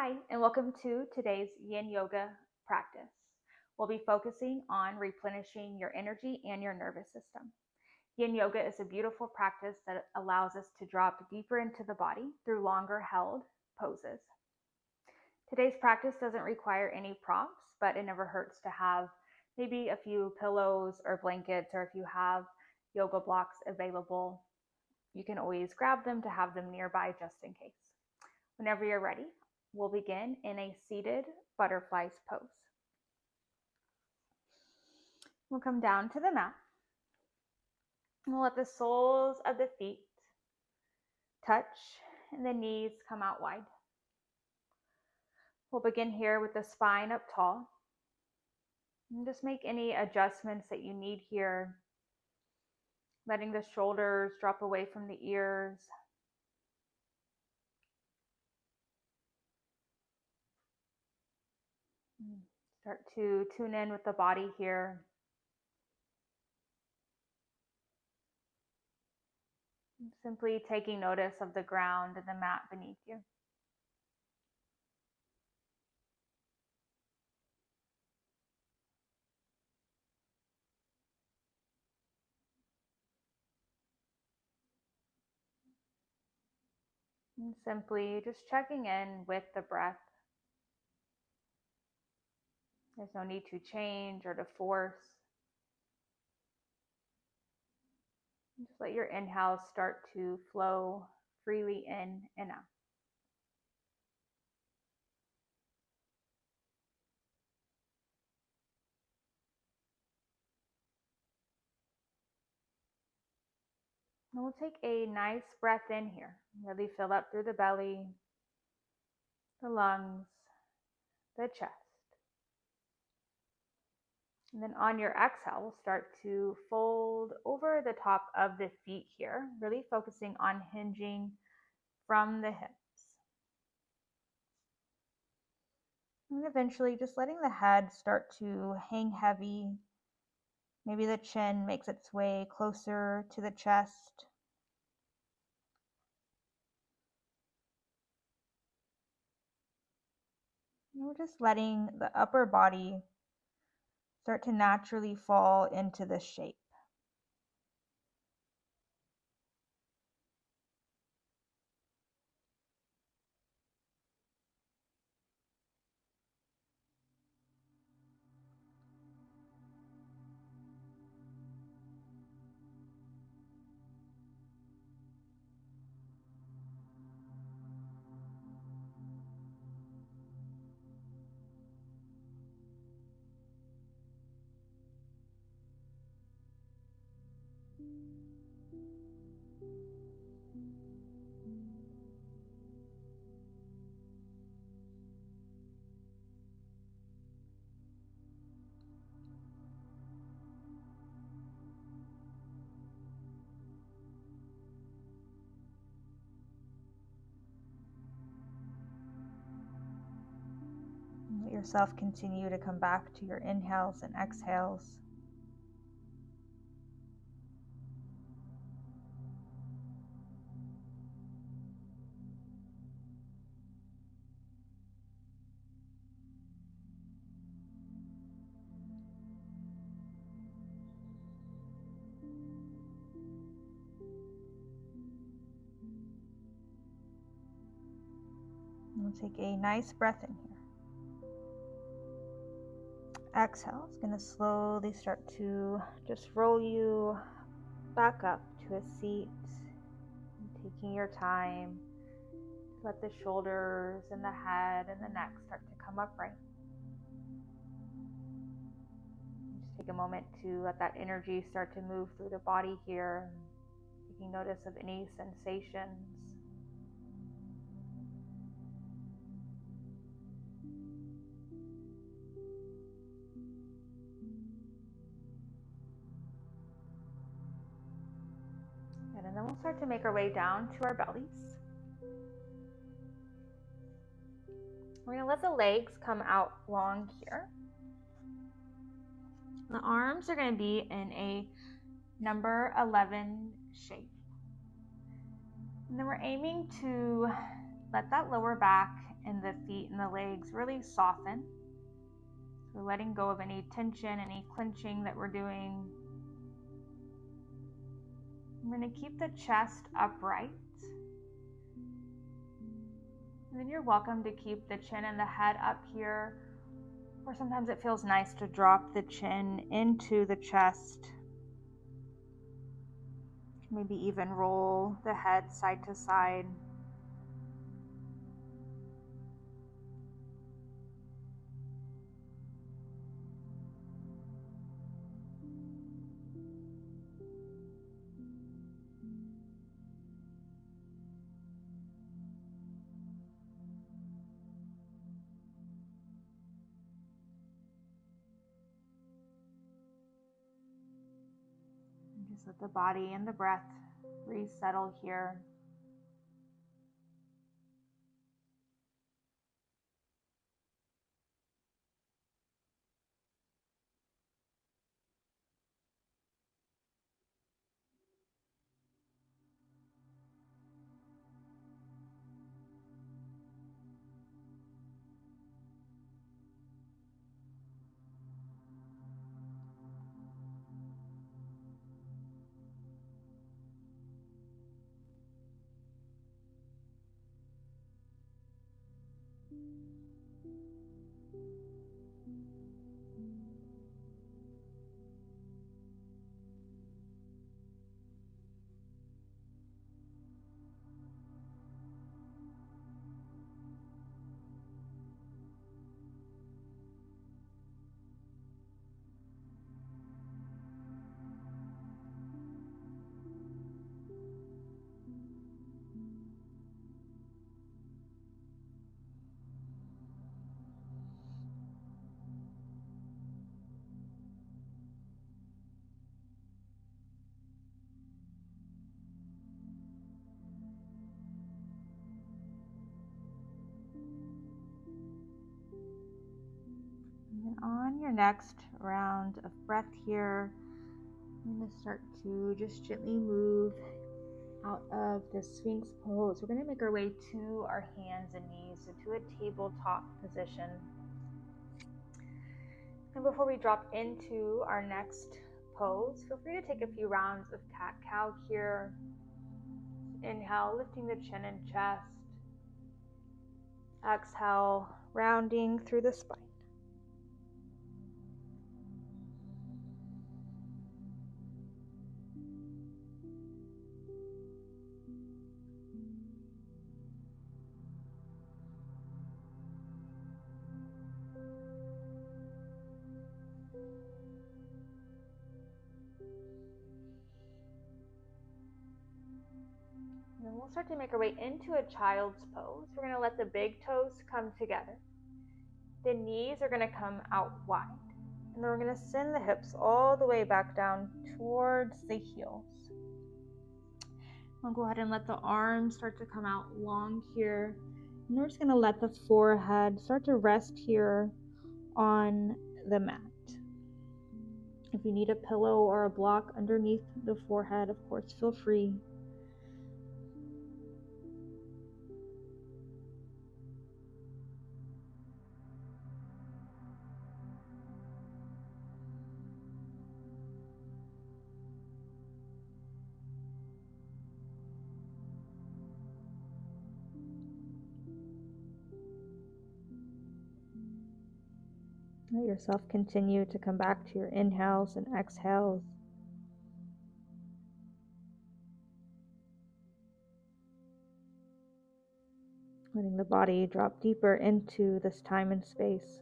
Hi, and welcome to today's Yin Yoga practice. We'll be focusing on replenishing your energy and your nervous system. Yin Yoga is a beautiful practice that allows us to drop deeper into the body through longer held poses. Today's practice doesn't require any prompts, but it never hurts to have maybe a few pillows or blankets, or if you have yoga blocks available, you can always grab them to have them nearby just in case. Whenever you're ready, we'll begin in a seated butterflies pose. We'll come down to the mat. We'll let the soles of the feet touch and the knees come out wide. We'll begin here with the spine up tall. And just make any adjustments that you need here, letting the shoulders drop away from the ears. Start to tune in with the body here. Simply taking notice of the ground and the mat beneath you. And simply just checking in with the breath. There's no need to change or to force. Just let your inhales start to flow freely in and out. And we'll take a nice breath in here. Really fill up through the belly, the lungs, the chest. And then on your exhale, we'll start to fold over the top of the feet here, really focusing on hinging from the hips. And eventually just letting the head start to hang heavy. Maybe the chin makes its way closer to the chest. And we're just letting the upper body start to naturally fall into this shape. Let yourself continue to come back to your inhales and exhales. We'll take a nice breath in here. Exhale is going to slowly start to just roll you back up to a seat, taking your time to let the shoulders and the head and the neck start to come upright. Just take a moment to let that energy start to move through the body here, taking notice of any sensations. And then we'll start to make our way down to our bellies. We're going to let the legs come out long here. The arms are going to be in a number 11 shape. And then we're aiming to let that lower back in the feet and the legs really soften. So letting go of any tension, any clenching that we're doing. I'm going to keep the chest upright. And then you're welcome to keep the chin and the head up here, or sometimes it feels nice to drop the chin into the chest. Maybe even roll the head side to side. Just let the body and the breath resettle here. And on your next round of breath here, I'm going to start to just gently move out of the Sphinx pose. We're going to make our way to our hands and knees, so to a tabletop position. And before we drop into our next pose, feel free to take a few rounds of cat-cow here. Inhale, lifting the chin and chest. Exhale, rounding through the spine. And then we'll start to make our way into a child's pose. We're going to let the big toes come together. The knees are going to come out wide. And then we're going to send the hips all the way back down towards the heels. I'll go ahead and let the arms start to come out long here. And we're just going to let the forehead start to rest here on the mat. If you need a pillow or a block underneath the forehead, of course, feel free. Let yourself continue to come back to your inhales and exhales. Letting the body drop deeper into this time and space.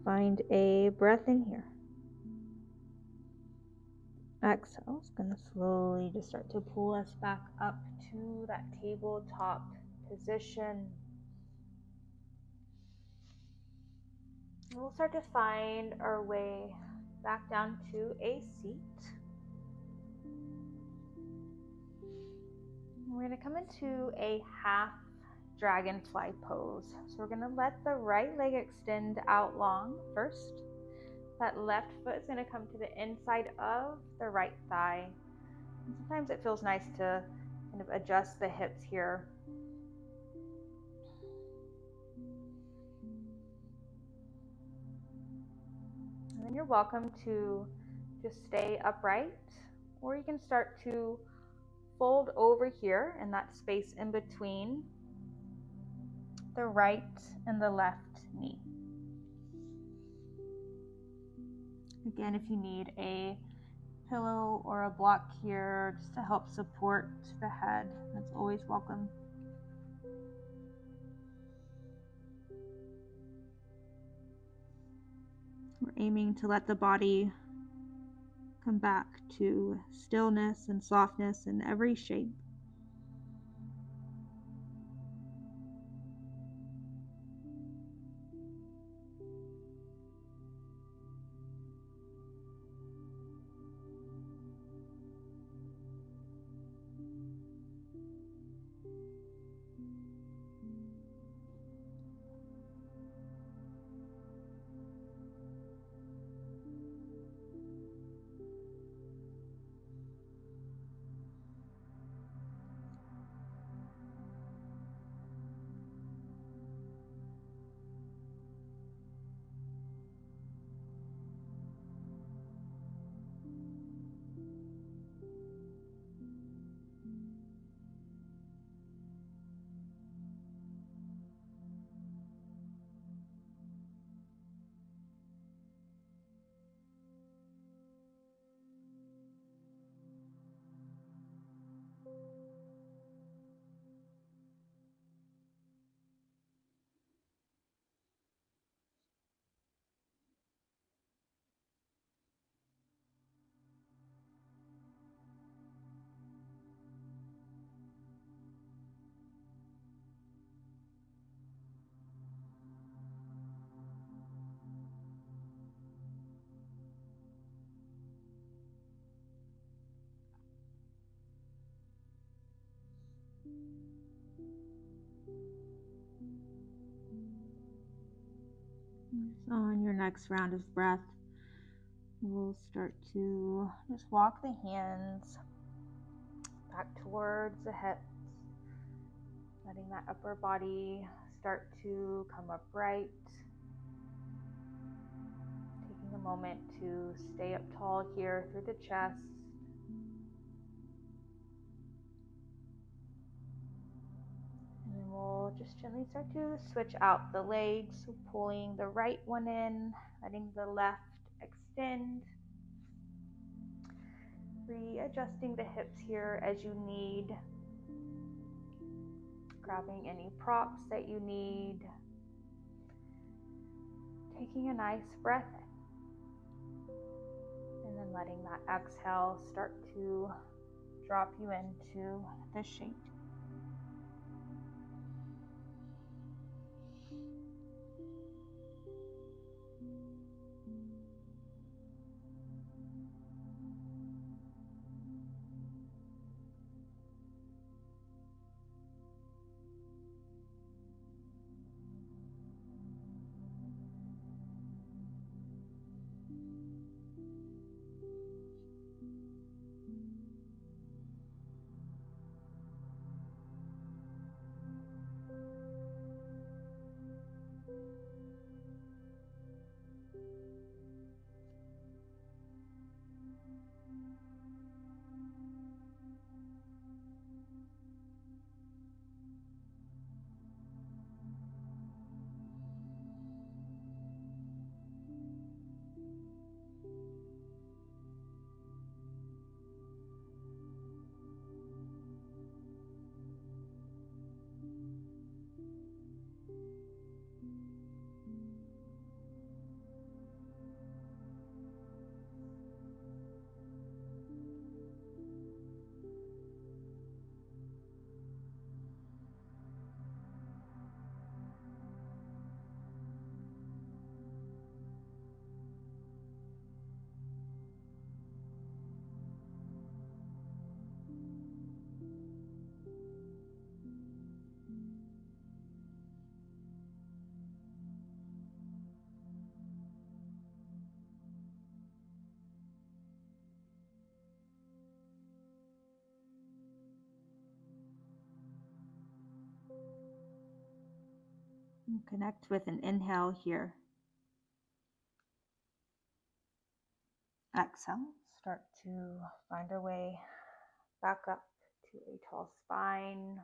Find a breath in here. Exhale is going to slowly just start to pull us back up to that tabletop position. And we'll start to find our way back down to a seat. We're going to come into a half dragonfly pose. So we're going to let the right leg extend out long first. That left foot is going to come to the inside of the right thigh. And sometimes it feels nice to kind of adjust the hips here. And then you're welcome to just stay upright, or you can start to fold over here in that space in between the right and the left knee. Again, if you need a pillow or a block here just to help support the head, that's always welcome. We're aiming to let the body come back to stillness and softness in every shape. On your next round of breath, we'll start to just walk the hands back towards the hips, letting that upper body start to come upright. Taking a moment to stay up tall here through the chest. And then we'll just gently start to switch out the legs, so pulling the right one in, letting the left extend. Readjusting the hips here as you need. Grabbing any props that you need. Taking a nice breath in. And then letting that exhale start to drop you into the shape. And connect with an inhale here. Exhale. Start to find our way back up to a tall spine.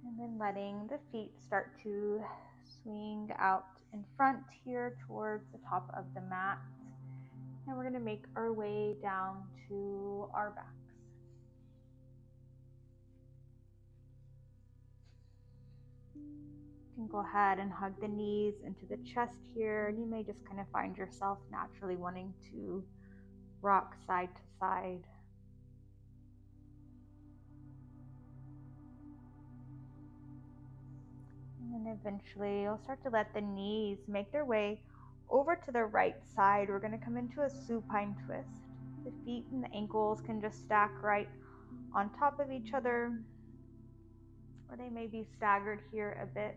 And then letting the feet start to swing out in front here towards the top of the mat. And we're going to make our way down to our backs. You can go ahead and hug the knees into the chest here. And you may just kind of find yourself naturally wanting to rock side to side. And then eventually you'll start to let the knees make their way over to the right side. We're going to come into a supine twist. The feet and the ankles can just stack right on top of each other, or they may be staggered here a bit.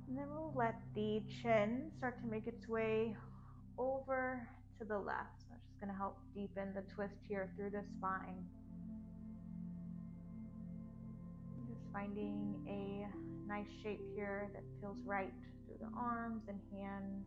And then we'll let the chin start to make its way over to the left. So it's just going to help deepen the twist here through the spine. Just finding a nice shape here that feels right through the arms and hands.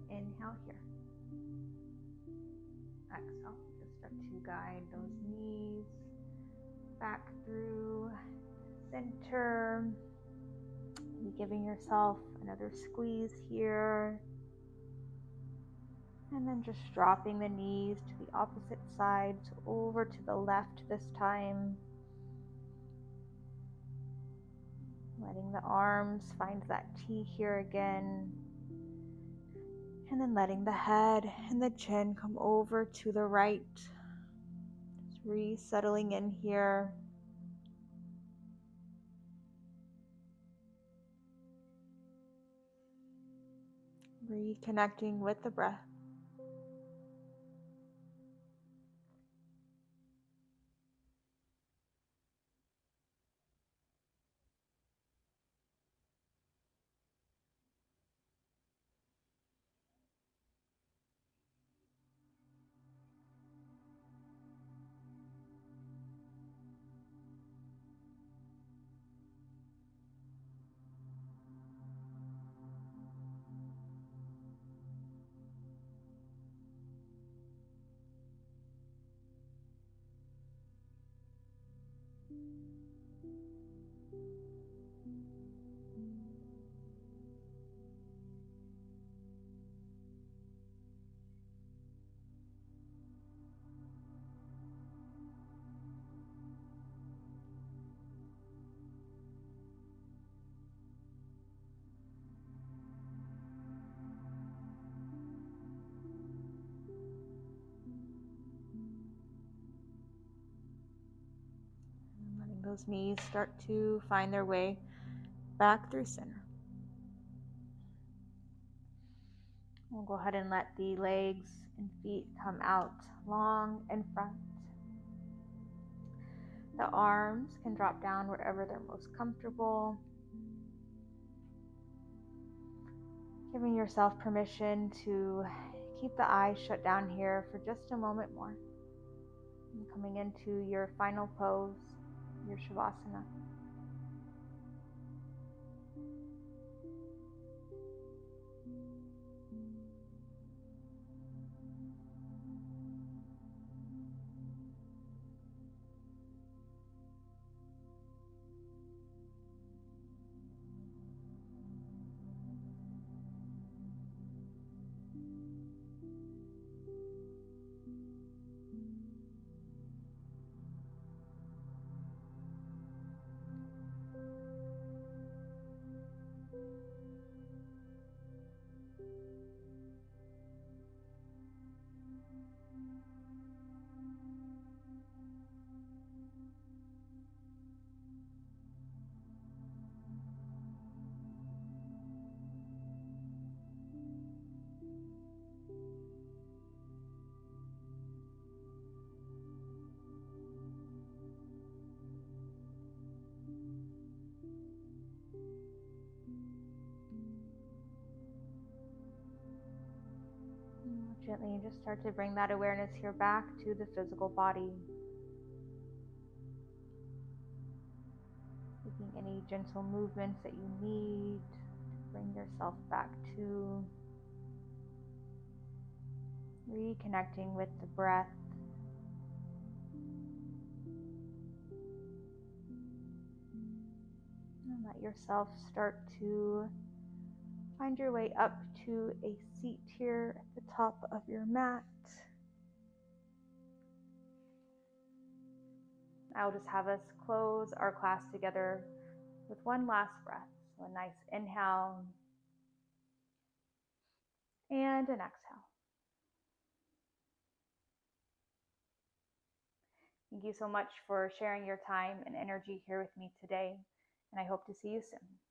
Inhale here. Exhale. Just start to guide those knees back through center. Maybe giving yourself another squeeze here. And then just dropping the knees to the opposite side, so over to the left this time. Letting the arms find that T here again. And then letting the head and the chin come over to the right. Just resettling in here. Reconnecting with the breath. Those knees start to find their way back through center. We'll go ahead and let the legs and feet come out long in front. The arms can drop down wherever they're most comfortable. Giving yourself permission to keep the eyes shut down here for just a moment more. And coming into your final pose, your Shavasana. Gently just start to bring that awareness here back to the physical body. Taking any gentle movements that you need to bring yourself back to. Reconnecting with the breath. And let yourself start to find your way up to a seat here at the top of your mat. I'll just have us close our class together with one last breath. So a nice inhale and an exhale. Thank you so much for sharing your time and energy here with me today, and I hope to see you soon.